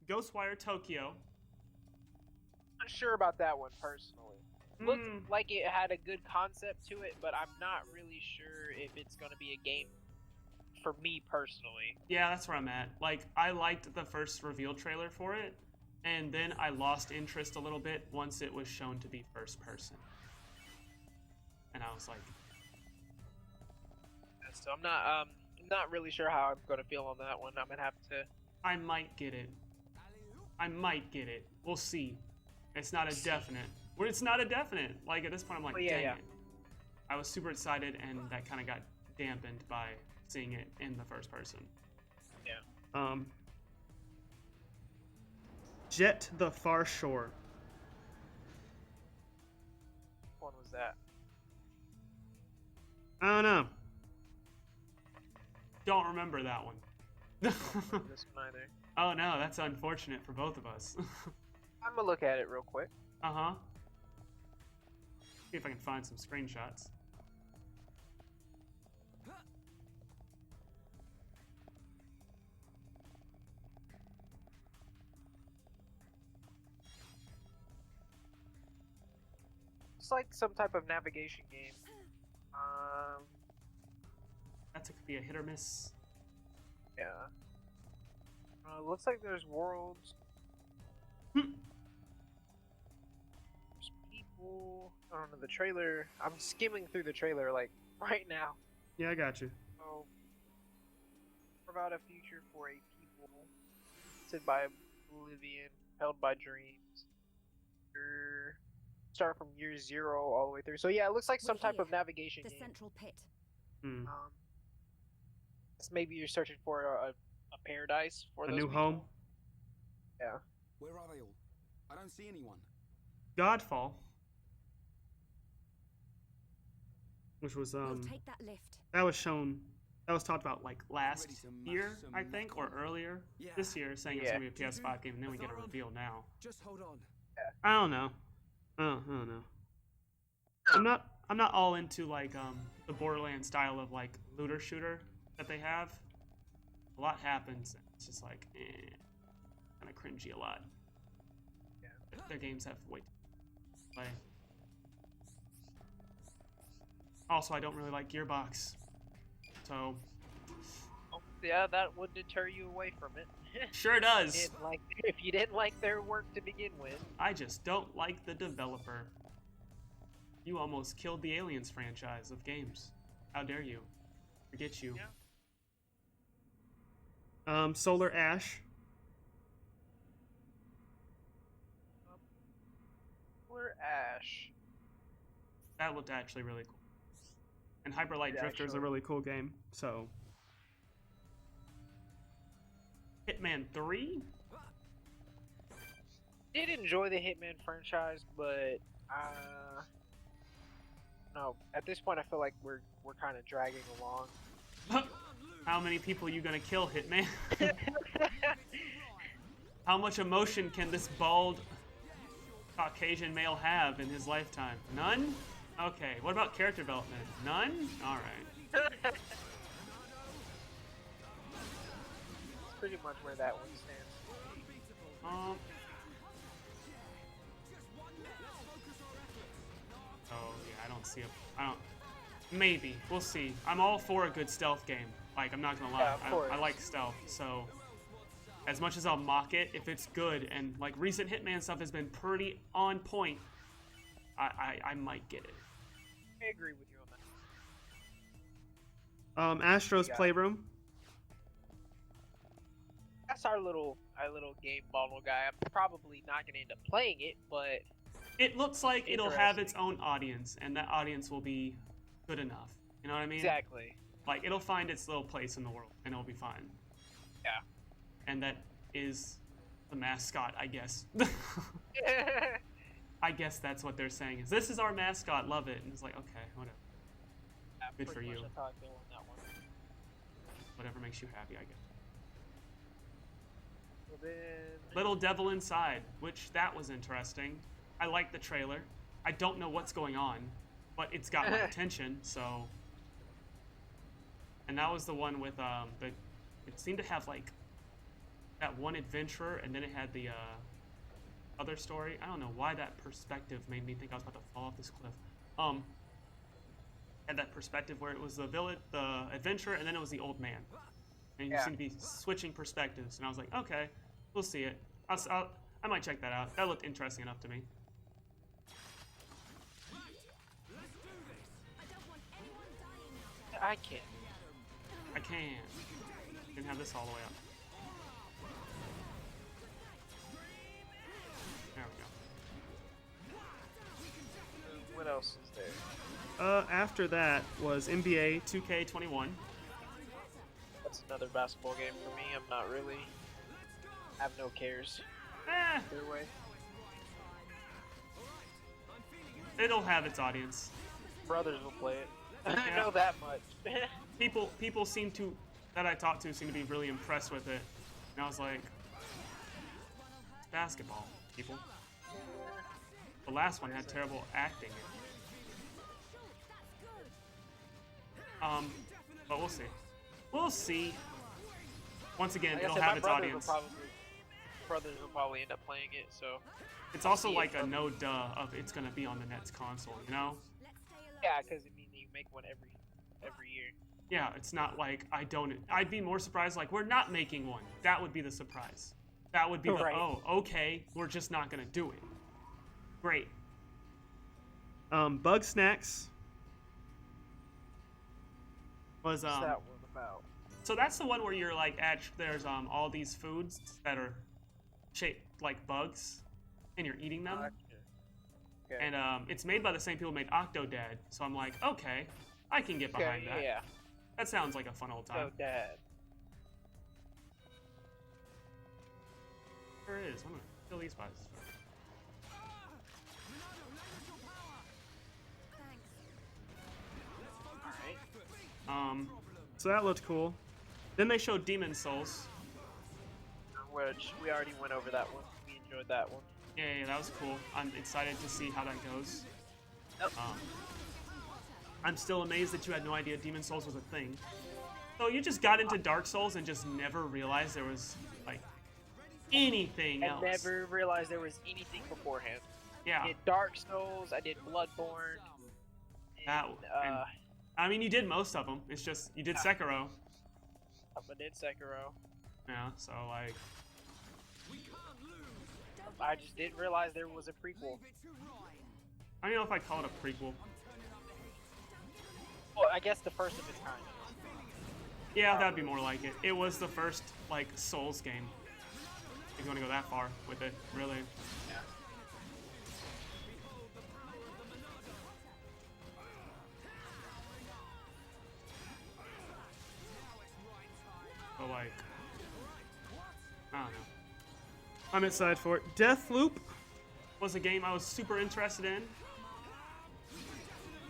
Ghostwire Tokyo. Not sure about that one personally. Looked like it had a good concept to it, but I'm not really sure if it's going to be a game for me personally. Yeah, that's where I'm at. Like, I liked the first reveal trailer for it, and then I lost interest a little bit once it was shown to be first person. And I was like, so I'm not really sure how I'm going to feel on that one. I'm going to have to. I might get it. We'll see. It's not a definite. It's not a definite. Like, at this point, I'm like, dang it. I was super excited, and that kind of got dampened by seeing it in the first person. Yeah. Jet the Far Shore. What was that? I don't know. Don't remember that one. This one either. Oh no, that's unfortunate for both of us. I'm gonna look at it real quick. Uh-huh. See if I can find some screenshots. It's like some type of navigation game. That could be a hit or miss. Yeah. Looks like there's worlds. Hmm. There's people. I don't know the trailer. I'm skimming through the trailer like right now. Yeah, I got you. So, about a future for a people, led by oblivion, held by dreams. Start from year 0 all the way through. So yeah, it looks like some type of navigation the game. central pit. Maybe you're searching for a paradise for a those new people. home. Yeah. Where are they all? I don't see anyone. Godfall, which was We'll take that lift. that was shown. That was talked about like last year, I think, or earlier this year, saying it's gonna be a PS5 game, and then we get a reveal now. Just hold on. I don't know. I don't know. I'm not all into like the Borderlands style of like looter shooter that they have. A lot happens. And it's just like kind of cringy a lot. Yeah. Their games have way too much play. Also, I don't really like Gearbox, so. Oh, yeah, that would deter you away from it. Sure does. If you didn't like their work to begin with. I just don't like the developer. You almost killed the Aliens franchise of games. How dare you? Forget you. Yeah. Solar Ash. Solar Ash. That looked actually really cool. And Hyper Light Drifter is a really cool game, so. Hitman 3? Did enjoy the Hitman franchise, but no. At this point, I feel like we're kind of dragging along. How many people are you gonna kill, Hitman? How much emotion can this bald Caucasian male have in his lifetime? None? Okay. What about character development? None? All right. Pretty much where that one stands. Oh yeah, I don't see a. I don't. Maybe we'll see. I'm all for a good stealth game. Like I'm not gonna lie, I like stealth. So as much as I'll mock it, if it's good and like recent Hitman stuff has been pretty on point, I might get it. I agree with you on that. Astro's Playroom. That's our little game bottle guy. I'm probably not gonna end up playing it, but it looks like it'll have its own audience, and that audience will be good enough. You know what I mean? Exactly. Like it'll find its little place in the world, and it'll be fine. Yeah. And that is the mascot, I guess. I guess that's what they're saying. Is this is our mascot? Love it. And it's like, okay, whatever. Yeah, good for you. That's how I feel on that one. Whatever makes you happy, I guess. Then... Little Devil Inside, which that was interesting. I like the trailer. I don't know what's going on, but it's got my attention, so. And that was the one with it seemed to have like that one adventurer, and then it had the other story. I don't know why that perspective made me think I was about to fall off this cliff. Had that perspective where it was the village, the adventurer, and then it was the old man, and you seem to be switching perspectives. And I was like, okay, we'll see it. I might check that out. That looked interesting enough to me. I can't. I can. Didn't have this all the way up. There we go. What else is there? After that was NBA 2K21. That's another basketball game for me. I'm not really. I have no cares. Either way. It'll have its audience. Brothers will play it. I know that much. People seem to, that I talked to, seem to be really impressed with it. And I was like, basketball, people. The last one had terrible acting. But we'll see. We'll see. Once again, like it'll said, have its audience. Brothers will probably end up playing it, so. It's also like a no duh of it's gonna be on the next console, you know? Yeah, because I mean you make one every year. Yeah, it's not like I'd be more surprised like we're not making one. That would be the surprise. That would be the oh, okay, we're just not gonna do it. Great. Bug Snacks was What's that one about? So that's the one where you're like there's all these foods that are shaped like bugs and you're eating them. Okay. And it's made by the same people who made Octodad, so I'm like, okay, I can get behind that. Yeah. That sounds like a fun old time. Octodad. There it is. I'm gonna kill these guys. Alright. So that looked cool. Then they showed Demon Souls. Which we already went over that one. We enjoyed that one. Yeah, that was cool. I'm excited to see how that goes. Yep. I'm still amazed that you had no idea Demon Souls was a thing. So you just got into Dark Souls and just never realized there was, like, anything else. I never realized there was anything beforehand. Yeah. I did Dark Souls, I did Bloodborne. And, I mean, you did most of them. It's just, you did Sekiro. I did Sekiro. Yeah, so, like... I just didn't realize there was a prequel. I don't know if I'd call it a prequel. Well, I guess the first of its kind. Yeah, that'd be more like it. It was the first, like, Souls game. If you want to go that far with it, really. Yeah. So, like... I don't know. I'm excited for it. Deathloop was a game I was super interested in.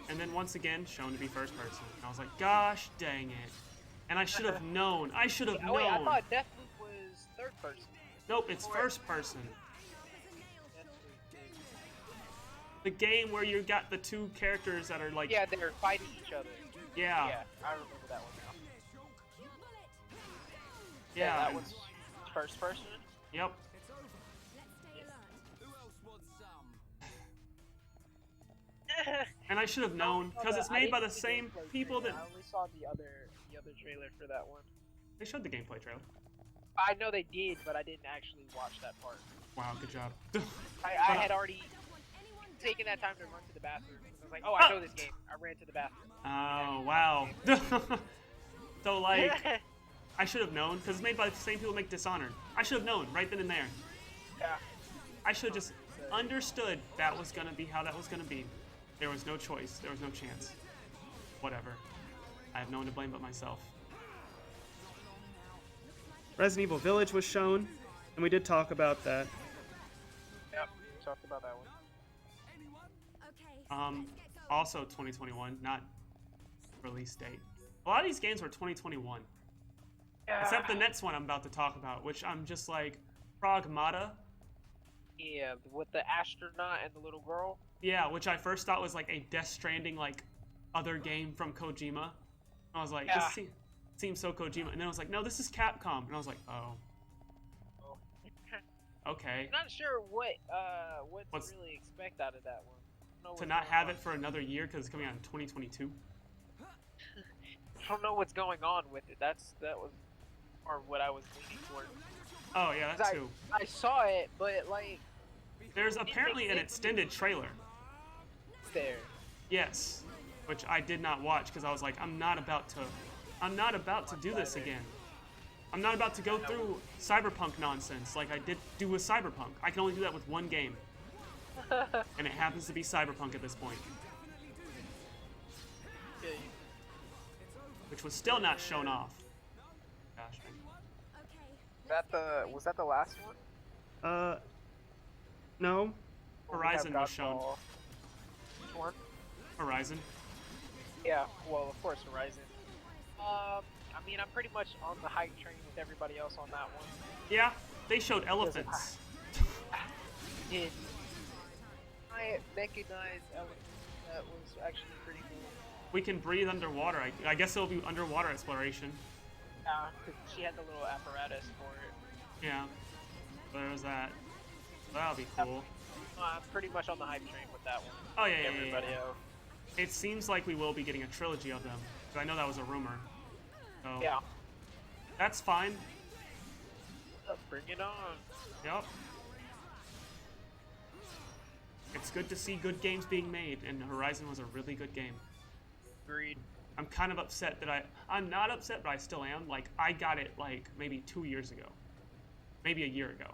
And then once again, shown to be first person. And I was like, gosh dang it. And I should have known. I should have known. Wait, I thought Deathloop was third person. Nope, it's first person. The game where you got the two characters that are like... Yeah, they're fighting each other. Yeah. Yeah, I remember that one now. Yeah. That was first person? Yep. And I should have known, because it's made by the same people that... I only saw the other trailer for that one. They showed the gameplay trailer. I know they did, but I didn't actually watch that part. Wow, good job. I had already taken that time to run to the bathroom. I was like, oh, I know this game. I ran to the bathroom. Oh, wow. So, like, I should have known, because it's made by the same people who make Dishonored. I should have known, right then and there. Yeah. I should have just understood that was going to be how that was going to be. There was no choice. There was no chance. Whatever. I have no one to blame but myself. Resident Evil Village was shown, and we did talk about that. Yep, we talked about that one. Also 2021, not release date. A lot of these games were 2021. Yeah. Except the next one I'm about to talk about, which I'm just like, Pragmata. Yeah, with the astronaut and the little girl. Yeah, which I first thought was like a Death Stranding, like, other game from Kojima. I was like, this seems so Kojima. And then I was like, no, this is Capcom. And I was like, oh. okay. I'm not sure what What's- to really expect out of that one. I don't know To what's not going have on. it for another year because it's coming out in 2022. I don't know what's going on with it. That was or what I was leaning toward. Oh yeah, that too. I saw it, but like There's it makes apparently an sense. extended trailer. It's there. Yes, which I did not watch because I was like, I'm not about to do this again. I'm not about to go through cyberpunk nonsense like I did do with Cyberpunk. I can only do that with one game. And it happens to be Cyberpunk at this point. Yeah, Which was still not shown off. Gosh. was that the last one? No. Or we have Horizon was shown. Godfall. Which one? Horizon. Yeah, well, of course, Horizon. I mean, I'm pretty much on the hype train with everybody else on that one. Yeah, they showed elephants. Did I recognize elephants? That was actually pretty cool. We can breathe underwater. I guess it'll be underwater exploration. Yeah, because she had the little apparatus for it. Yeah. There's that. That'll be cool. I'm pretty much on the hype train with that one. Oh yeah, yeah, Everybody yeah. else. It seems like we will be getting a trilogy of them. But I know that was a rumor. So Yeah. that's fine. Bring it on. Yep. It's good to see good games being made, and Horizon was a really good game. Agreed. I'm kind of upset that I'm not upset, but I still am. Like, I got it, like, maybe 2 years ago. Maybe a year ago.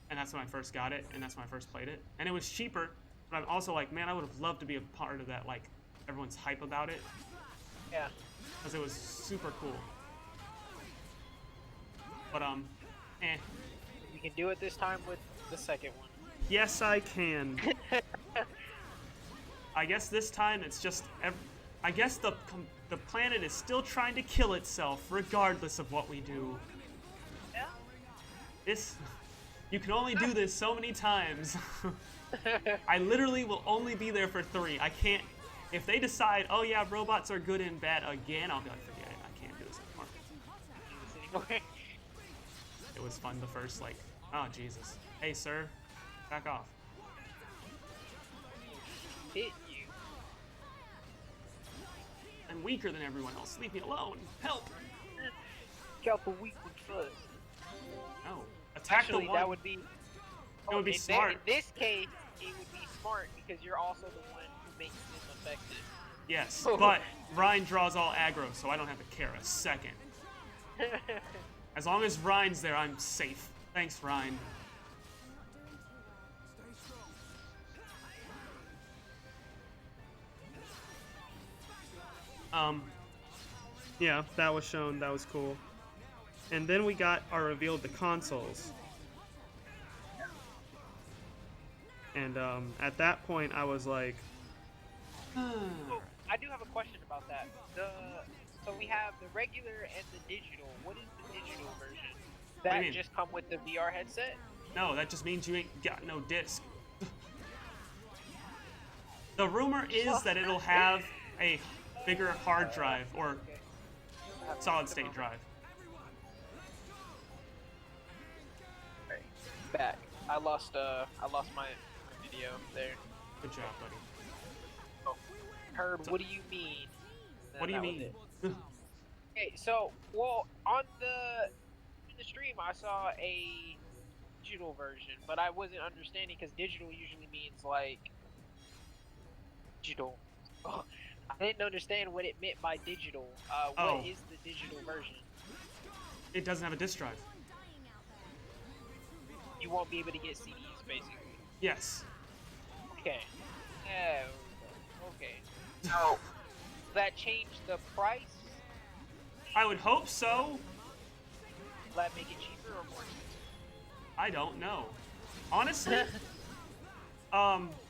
And that's when I first got it, and that's when I first played it. And it was cheaper, but I'm also like, man, I would have loved to be a part of that, like, everyone's hype about it. Yeah. Because it was super cool. But, eh. We can do it this time with the second one. Yes, I can. I guess this time it's just... I guess the planet is still trying to kill itself, regardless of what we do. Yeah. You can only do this so many times. I literally will only be there for 3. I can't... If they decide, oh yeah, robots are good and bad again, I'll be like, forget it. I can't do this anymore. It was fun the first, like, oh Jesus. Hey sir, back off. Hit you. I'm weaker than everyone else. Leave me alone. Help! Kill the weak one first. No. Attack Actually, the one. that would be... It would be in smart. In this case, it would be smart because you're also the one who makes them effective. Yes, but Ryan draws all aggro, so I don't have to care a second. As long as Ryan's there, I'm safe. Thanks, Ryan. Yeah, that was shown. That was cool. And then we got our reveal of the consoles. And at that point, I was like, I do have a question about that. So we have the regular and the digital. What is the digital version? do you That mean? just come with the VR headset? no, that just means you ain't got no disc. The rumor is that it'll have a bigger hard drive or solid state drive. Back. I lost my video there. Good job, buddy. Oh. Herb, what do you mean? What do you That was mean? it. Okay, so in the stream I saw a digital version, but I wasn't understanding because digital usually means like digital. Oh, I didn't understand what it meant by digital. What is the digital version? It doesn't have a disc drive. You won't be able to get CDs, basically. Yes. Okay. Okay. So that changed the price? I would hope so. Will that make it cheaper or more expensive? I don't know. Honestly,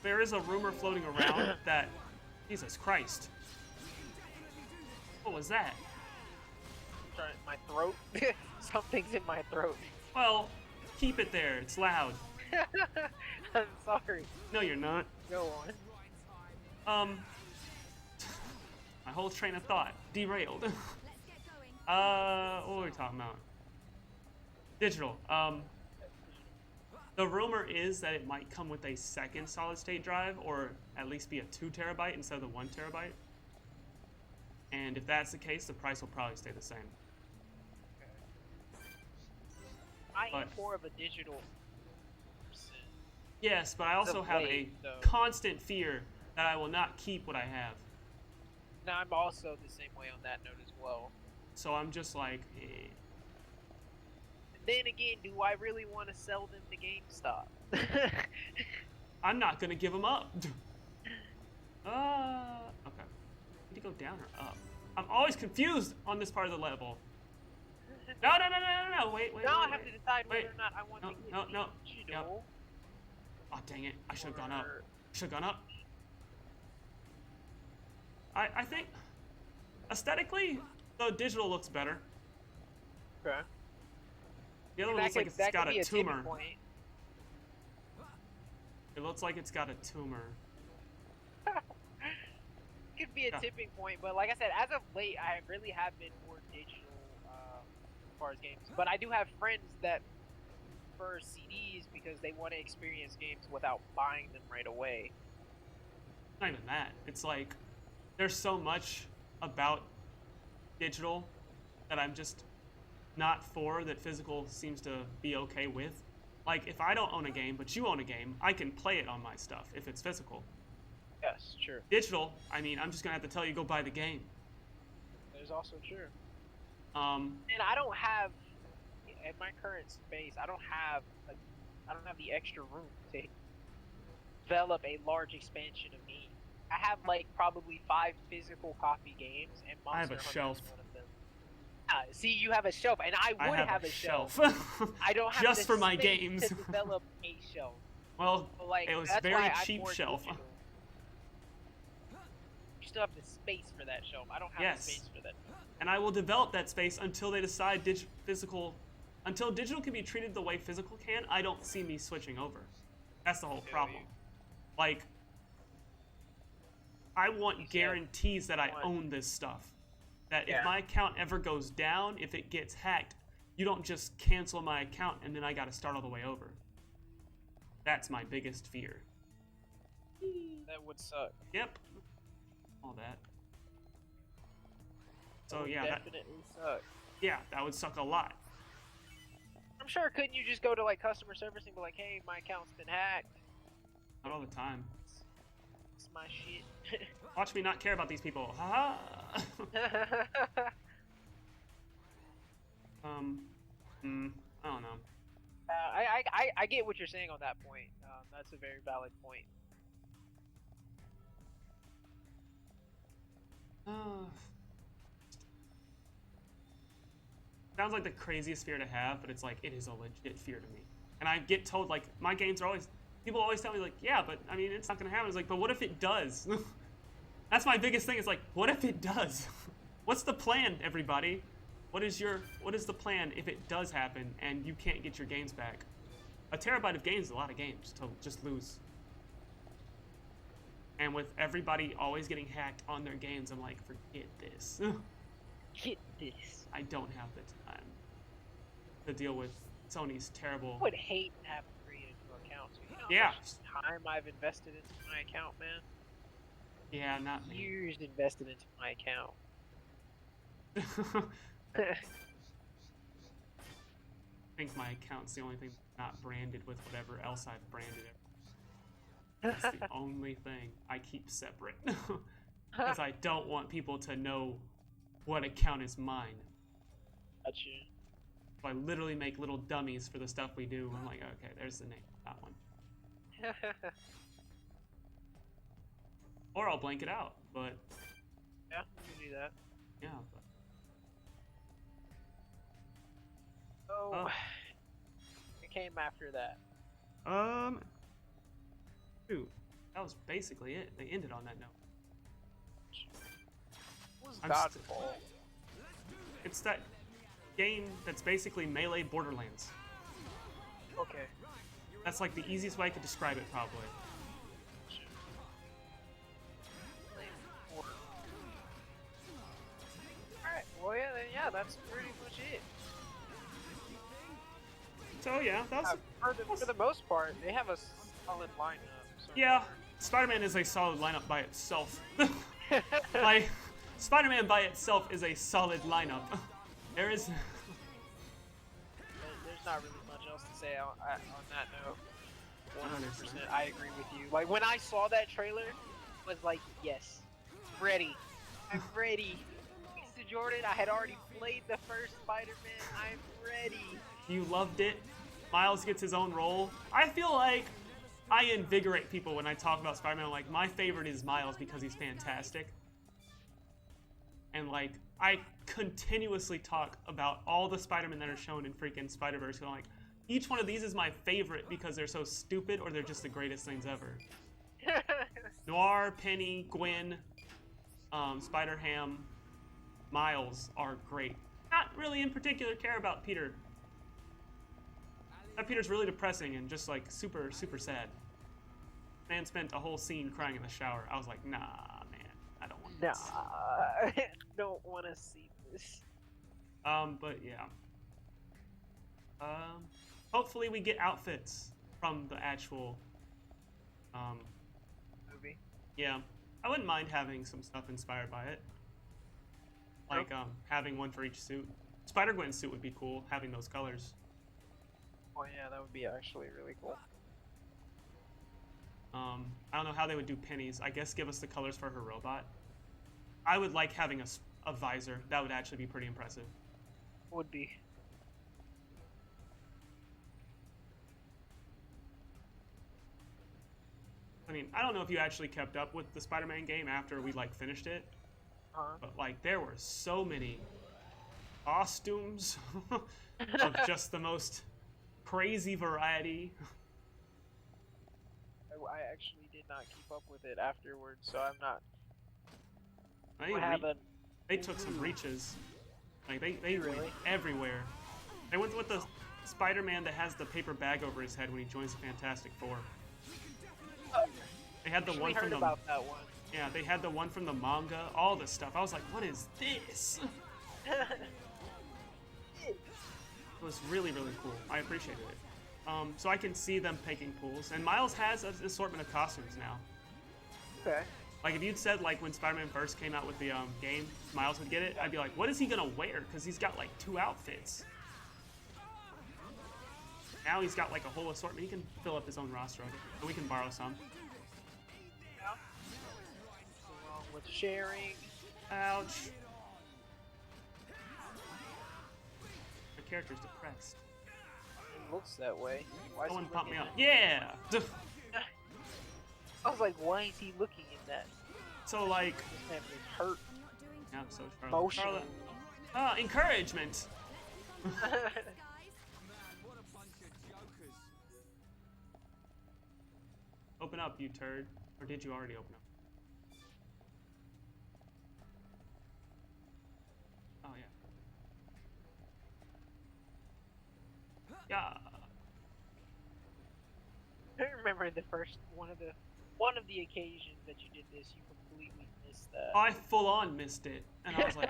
there is a rumor floating around that... Jesus Christ. What was that? Sorry, my throat. Something's in my throat. Well, keep it there. It's loud. I'm sorry. No, you're not. Go on. My whole train of thought derailed. What were we talking about? Digital. The rumor is that it might come with a second solid-state drive, or at least be a 2 terabyte instead of the 1 terabyte. And if that's the case, the price will probably stay the same. I am more of a digital person. Yes, but I also have a constant fear that I will not keep what I have. No, I'm also the same way on that note as well. So I'm just like, eh. Then again, do I really want to sell them to GameStop? I'm not gonna give them up. Okay. Need to go down or up? I'm always confused on this part of the level. No, wait. Now I have to decide whether or not I want to get no. digital. Oh, dang it. I should have gone up. I think, aesthetically, the digital looks better. Okay. The other one looks like it's got a tumor. It looks like it's got a tumor. Could be a tipping point, but like I said, as of late, I really have been more digital as far as games. But I do have friends that prefer CDs because they want to experience games without buying them right away. Not even that. It's like, there's so much about digital that I'm just not for that physical seems to be okay with. Like, if I don't own a game, but you own a game, I can play it on my stuff if it's physical. Yes, true. Digital, I mean, I'm just gonna have to tell you, go buy the game. That is also true. And I don't have, at my current space, I don't have the extra room to develop a large expansion of games. I have like probably 5 physical copy games, and Monster I have a Hunter shelf. is one of them. See, you have a shelf, and I would have a shelf. I don't have just the for my space games. to develop a shelf. Well, So, like, it was that's very why I'm cheap more shelf. digital. You still have the space for that shelf. I don't have the space for that. And I will develop that space until they decide physical. Until digital can be treated the way physical can, I don't see me switching over. That's the whole problem. Like, I want guarantees that I own this stuff. That if my account ever goes down, if it gets hacked, you don't just cancel my account and then I gotta start all the way over. That's my biggest fear. That would suck. Yep. All that. So That would yeah, definitely suck. Yeah, that would suck a lot. I'm sure, couldn't you just go to like customer service and be like, hey, my account's been hacked? Not all the time. It's my shit. Watch me not care about these people. Haha. I don't know. I get what you're saying on that point. That's a very valid point. Sounds like the craziest fear to have, but it's like, it is a legit fear to me. And I get told, like, my games are always, people always tell me, like, yeah, but, I mean, it's not gonna happen. It's like, but what if it does? That's my biggest thing, is like, what if it does? What's the plan, everybody? What is the plan if it does happen and you can't get your games back? A terabyte of games is a lot of games to just lose. And with everybody always getting hacked on their games, I'm like, forget this. Get this. I don't have the time to deal with Sony's terrible. I would hate to have to create a new account. So you know how much time I've invested into my account, man? Yeah, not me. Years invested into my account. I think my account's the only thing not branded with whatever else I've branded it. That's the only thing I keep separate. Because I don't want people to know what account is mine. Gotcha. So I literally make little dummies for the stuff we do. I'm like, okay, there's the name. That one. Or I'll blank it out, but... Yeah, you can do that. Yeah, but... Oh, it came after that. Shoot, that was basically it. They ended on that note. What was Godfall? It's that game that's basically Melee Borderlands. Okay. That's like the easiest way I could describe it, probably. Alright, well yeah, then yeah, that's pretty much it. So yeah, that's For the most part, they have a solid lineup. So yeah. far. Spider-Man is a solid lineup by itself. Like, Spider-Man by itself is a solid lineup. There is. There's not really much else to say on that note. 100%, 100%. I agree with you. Like when I saw that trailer, was like, yes, ready. I'm ready. Mr. Jordan, I had already played the first Spider-Man. I'm ready. You loved it. Miles gets his own role. I feel like I invigorate people when I talk about Spider-Man. Like, my favorite is Miles because he's fantastic. And like, I continuously talk about all the Spider-Man that are shown in freaking Spider-Verse. And like, each one of these is my favorite because they're so stupid or they're just the greatest things ever. Noir, Penny, Gwen, Spider-Ham, Miles are great. Not really in particular care about Peter. That Peter's really depressing and just like super, super sad. Man spent a whole scene crying in the shower. I was like, nah, man, I don't want this. Nah, don't want to see this. But yeah. Hopefully we get outfits from the actual, Movie. yeah. I wouldn't mind having some stuff inspired by it. Like, having one for each suit. Spider-Gwen's suit would be cool, having those colors. Oh yeah, that would be actually really cool. I don't know how they would do Penny's. I guess give us the colors for her robot. I would like having a visor. That would actually be pretty impressive. Would be. I mean, I don't know if you actually kept up with the Spider-Man game after we like finished it, but like there were so many costumes of just the most crazy variety. I actually did not keep up with it afterwards, so I'm not. They took some reaches. Like they Really? went everywhere. They went with the Spider-Man that has the paper bag over his head when he joins the Fantastic Four. They had the one from the about that one. yeah. They had the one from the manga. All this stuff. I was like, what is this? It was really, really cool. I appreciated it. So I can see them taking pools, and Miles has an assortment of costumes now. Okay. Like if you'd said like when Spider-Man first came out with the game, Miles would get it, I'd be like, what is he gonna wear? Because he's got like 2 outfits. Now he's got like a whole assortment. He can fill up his own roster of it, and we can borrow some. Yeah. Along with sharing. Ouch. My character's depressed. It looks that way. Why is Someone he pump me looking- up. Yeah! I was like, why is he looking in that? So like, This man is hurt. yeah, so Charlotte. Emotional. Encouragement! What a bunch of jokers. Open up, you turd. Or did you already open up? Oh, yeah. Yeah. I remember the first one of the occasions that you did this, you completely missed that. I full on missed it. And I was like,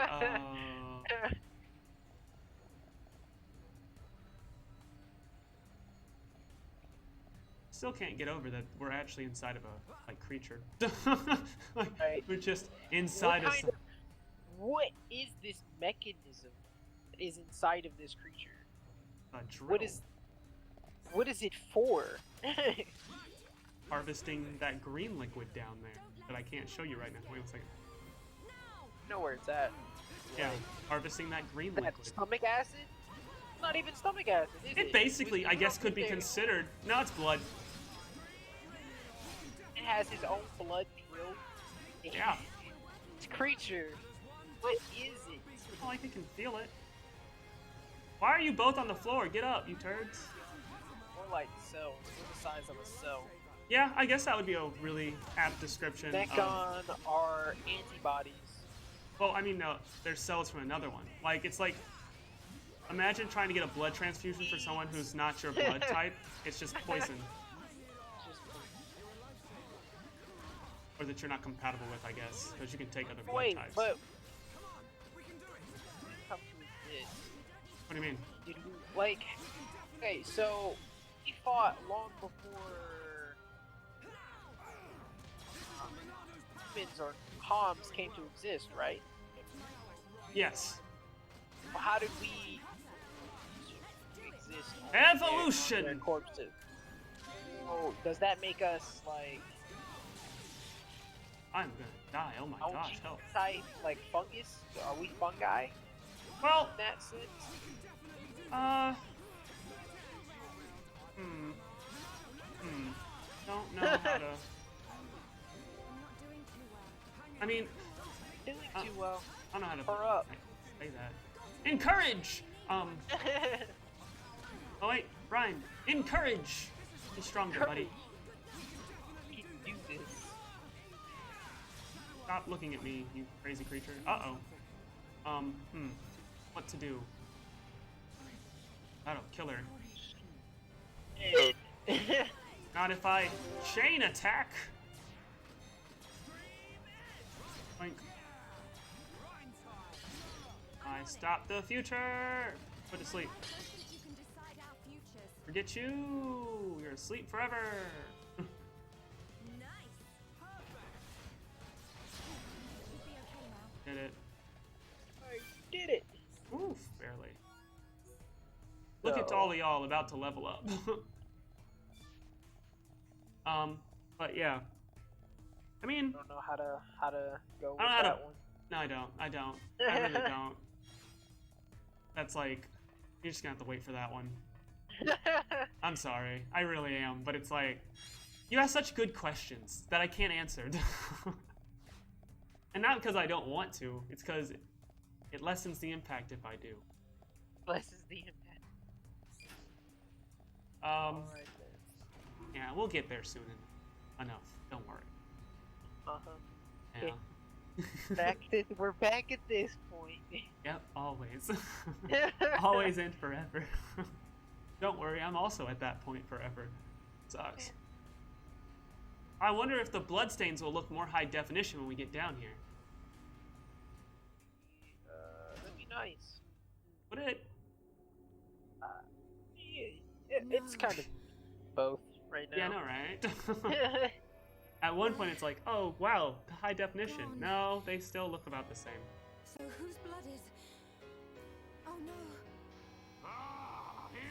Still can't get over that we're actually inside of a like creature. Like, Right. we're just inside of What is this mechanism that is inside of this creature? a drill. What is it for? Harvesting that green liquid down there that I can't show you right now. Wait 1 second. Know where it's at. Yeah, harvesting that green That liquid. stomach acid? Not even stomach acid, is it? It basically, I guess, could be It considered. No, it's blood. has his own blood drilled. Yeah. This creature. What is it? Oh, I can feel it. Why are you both on the floor? Get up, you turds. More like cells. We're the size of a cell. Yeah, I guess that would be a really apt description. Mechon are antibodies. Well, I mean, no, there's cells from another one. Like, it's like, imagine trying to get a blood transfusion for someone who's not your blood type. It's just poison. It's just Or that you're not compatible with, I guess. Because you can take other blood wait, types. but come to this. What do you mean? Did we like? Okay, so he fought long before humans or Homs came to exist, right? Yes. Well, how did we exist on Evolution! their corpses? So does that make us like I'm gonna die. Oh my gosh, algae help. type, like fungus? Are we fungi Well, in that sense? Don't know how to. I mean, Doing too well. I don't know how to Hurry up. say that. Encourage! Oh wait, Brian, encourage! Be stronger, buddy. You can do this. Stop looking at me, you crazy creature. Uh-oh. What to do? That'll kill her. Not if I chain attack! Boink. I stop the future! Put to sleep. Forget you! You're asleep forever! Did it. I did it. Oof, barely. Look at all of y'all about to level up. But yeah. I mean, I don't know how to go with I don't know how that to- one. no, I don't. I really don't. That's like, you're just gonna have to wait for that one. I'm sorry. I really am. But it's like, you ask such good questions that I can't answer. And not because I don't want to. It's because it lessens the impact if I do. Lessens the impact. Alright then. Yeah, we'll get there soon enough. Don't worry. Uh-huh. Yeah. We're back at this point. Yep, always. Always and forever. Don't worry, I'm also at that point forever. Sucks. I wonder if the bloodstains will look more high definition when we get down here. That'd be nice. Would it? It's kind of both right now. Yeah, I know, right? At one point it's like, oh, wow, high definition. No, they still look about the same. So whose blood is? Oh no. Ah, here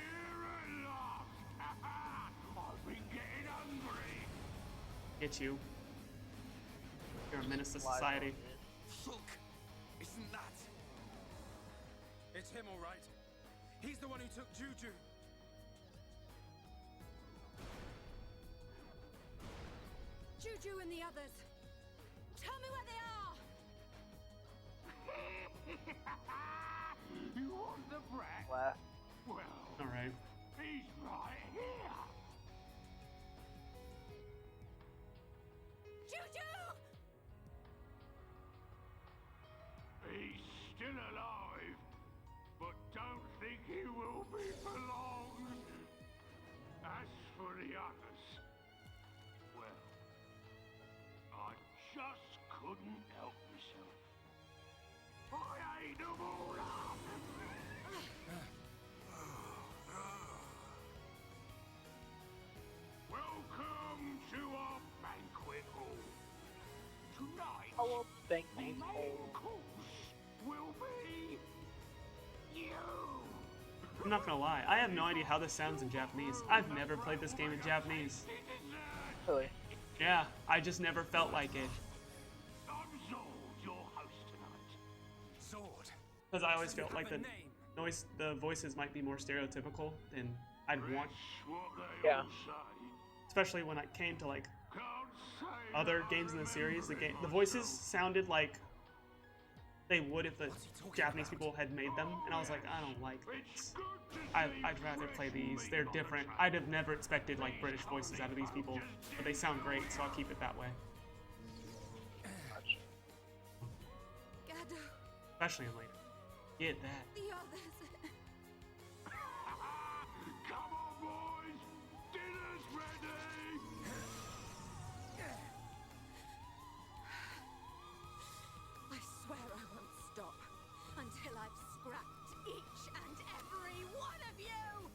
at last! I've been getting hungry. Get you. You're a menace to society. Look, isn't that? It's him, all right. He's the one who took Juju. Juju and the others. Tell me where they are. You want the brat? Wow. Well, Alright. he's right here. Juju! He's still alive, but don't think he will be for long. As for the others, well, I just couldn't help myself. I ate them all up. Welcome to our banquet hall. Tonight, Our the banquet main hall. course will be you. I'm not gonna lie, I have no idea how this sounds in Japanese. I've never played this game in Japanese. Really? Yeah, I just never felt like it. I'm Zord, your host tonight. Sword. Because I always felt You like have the a name. the voices might be more stereotypical than I'd want, That's what they Yeah. all say. especially when it came to like Can't say other that games in the series. The remembering voices myself. sounded like they would if the Japanese people had made them, and I was like, I don't like It's this. good to I'd rather play these. They're different. I'd have never expected like British voices out of these people, but they sound great, so I'll keep it that way. Gado, Especially in later. Get that. the others. Come on, boys! Dinner's ready! I swear I won't stop until I've scrapped each and every one of you!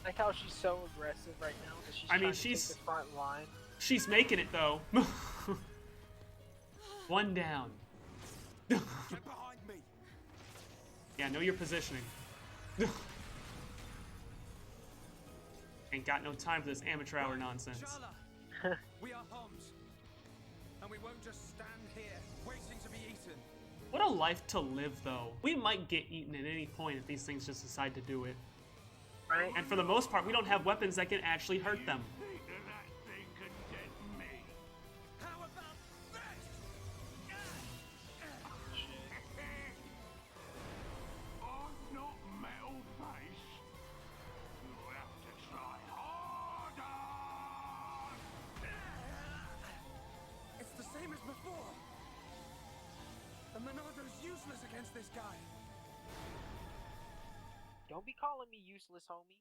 Like how she's so aggressive right now. That she's I mean, trying to she's- take the front line. She's making it though. One down. Get behind me. Yeah, know your positioning. Ain't got no time for this amateur hour nonsense. Shala, we are Homs, and we won't just stand here waiting to be eaten. What a life to live, though. We might get eaten at any point if these things just decide to do it. Right? And for the most part, we don't have weapons that can actually hurt them. Think that thing can get me? How about this? I'm not metal face. You'll have to try harder. It's the same as before. The Monado's useless against this guy. Don't be calling me useless, homie.